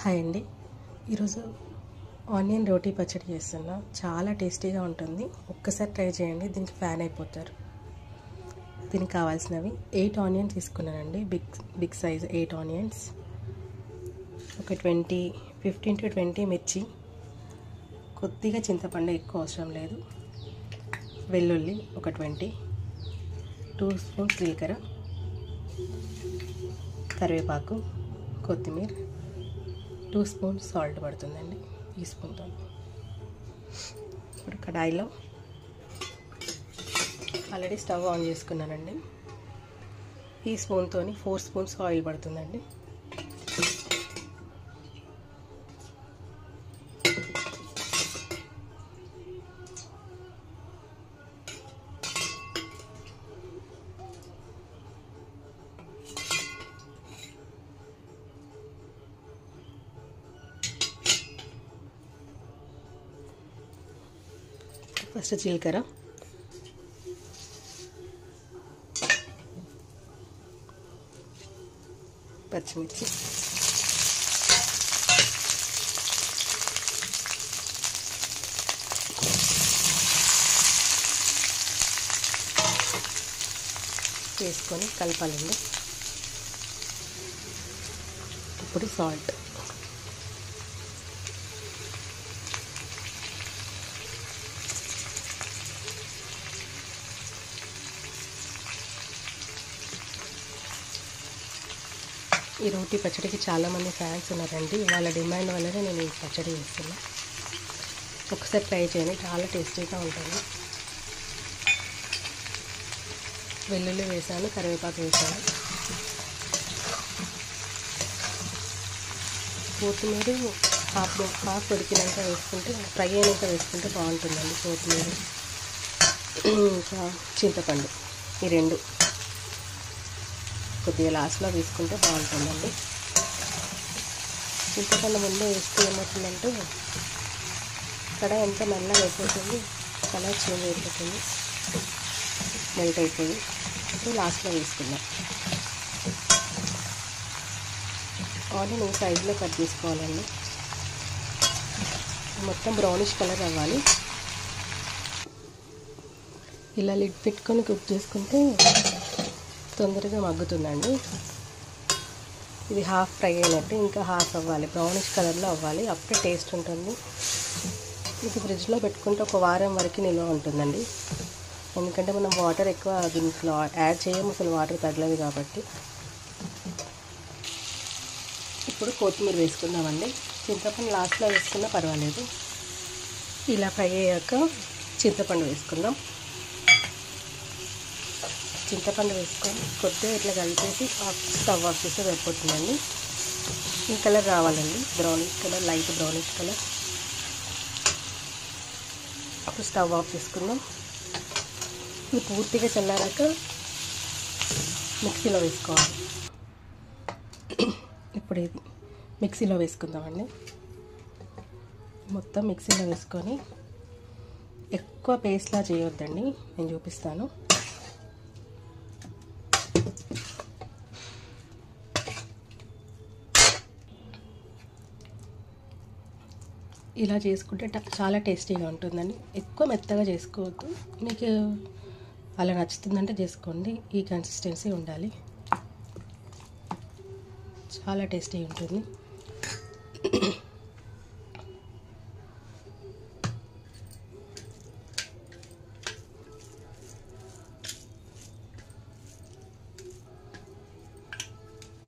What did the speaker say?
Hi అండి. ఈరోజు onion రోటీ పచ్చడి చేస్తున్నా. చాలా టేస్టీగా ఉంటుంది. ఒక్కసారి ట్రై చేయండి, దీనికి ఫ్యాన్ అయిపోతారు. దీనికి కావాల్సినవి 8 ఆనియన్స్ తీసుకున్నానండి. బిగ్ సైజ్ 8 ఆనియన్స్, ఒక 15 to 20 మిర్చి, కొద్దిగా చింతపండు, ఎక్కువ అవసరం లేదు, వెల్లుల్లి ఒక 20, 2 స్పూన్స్ జీలకర్ర, కరివేపాకు, కొత్తిమీర, 2 స్పూన్స్ సాల్ట్ పడుతుందండి ఈ స్పూన్తో. ఇప్పుడు కడాయిలో ఆల్రెడీ స్టవ్ ఆన్ చేసుకున్నానండి. ఈ స్పూన్తో 4 స్పూన్స్ ఆయిల్ పడుతుందండి. ఫస్ట్ జీలకర్ర, పచ్చిమిర్చి, వేసుకొని కలపాలండి. ఇప్పుడు సాల్ట్, ఈ రోటీ పచ్చడికి చాలామంది ఫ్యాన్స్ ఉన్నారండి. వాళ్ళ డిమాండ్ వల్లనే నేను ఈ పచ్చడి చేస్తున్నా. ఒకసారి ట్రై చేయండి, చాలా టేస్టీగా ఉంటుంది. వెల్లుల్లి వేసాను, కరివేపాకు వేసాను, కొత్తిమీర హాఫ్ ఉడికినాక వేసుకుంటే, ఫ్రై అయినాక వేసుకుంటే బాగుంటుందండి. కొత్తిమీర ఇంకా చింతపండు, ఈ రెండు కొద్దిగా లాస్ట్లో వేసుకుంటే బాగుంటుందండి. చింతపండు ముందే వేస్తే ఏమవుతుందంటే ఇక్కడ ఎంత మెల్లగా అయిపోతుంది, కలర్ చేంజ్ అయిపోతుంది, మెల్ట్ అయిపోయి. ఇప్పుడు లాస్ట్లో వేసుకుందాం. ఆనియన్ ఈ సైజులో కట్ చేసుకోవాలండి. మొత్తం బ్రౌనిష్ కలర్ అవ్వాలి. ఇలా లిడ్ పెట్టుకొని కుక్ చేసుకుంటే తొందరగా మగ్గుతుందండి. ఇది హాఫ్ ఫ్రై అయినట్టు, ఇంకా హాఫ్ అవ్వాలి, బ్రౌనిష్ కలర్లో అవ్వాలి, అప్పుడే టేస్ట్ ఉంటుంది. ఇది ఫ్రిడ్జ్లో పెట్టుకుంటే ఒక వారం వరకు నిల్వ ఉంటుందండి. ఎందుకంటే మనం వాటర్ ఎక్కువ దీంట్లో యాడ్ చేయము, అసలు వాటర్ తగలదు కాబట్టి. ఇప్పుడు కొత్తిమీర వేసుకుందామండి. చింతపండు లాస్ట్లో వేసుకున్నా పర్వాలేదు. ఇలా ఫ్రై అయ్యాక చింతపండు వేసుకుందాం. చింతపండు వేసుకొని కొద్దిగా ఇట్లా కలిపేసి స్టవ్ ఆఫ్ చేస్తే సరిపోతుందండి. ఈ కలర్ రావాలండి, brownish colour, light brownish colour. అప్పుడు స్టవ్ ఆఫ్ చేసుకుందాం. ఇది పూర్తిగా చల్లారాక మిక్సీలో వేసుకోవాలి. ఇప్పుడు ఇది మిక్సీలో వేసుకుందామండి. మొత్తం మిక్సీలో వేసుకొని, ఎక్కువ పేస్ట్లా చేయొద్దండి, నేను చూపిస్తాను. ఇలా చేసుకుంటే చాలా టేస్టీగా ఉంటుందండి. ఎక్కువ మెత్తగా చేసుకోవద్దు, మీకు అలా నచ్చుతుందంటే చేసుకోండి. ఈ కన్సిస్టెన్సీ ఉండాలి, చాలా టేస్టీగా ఉంటుంది.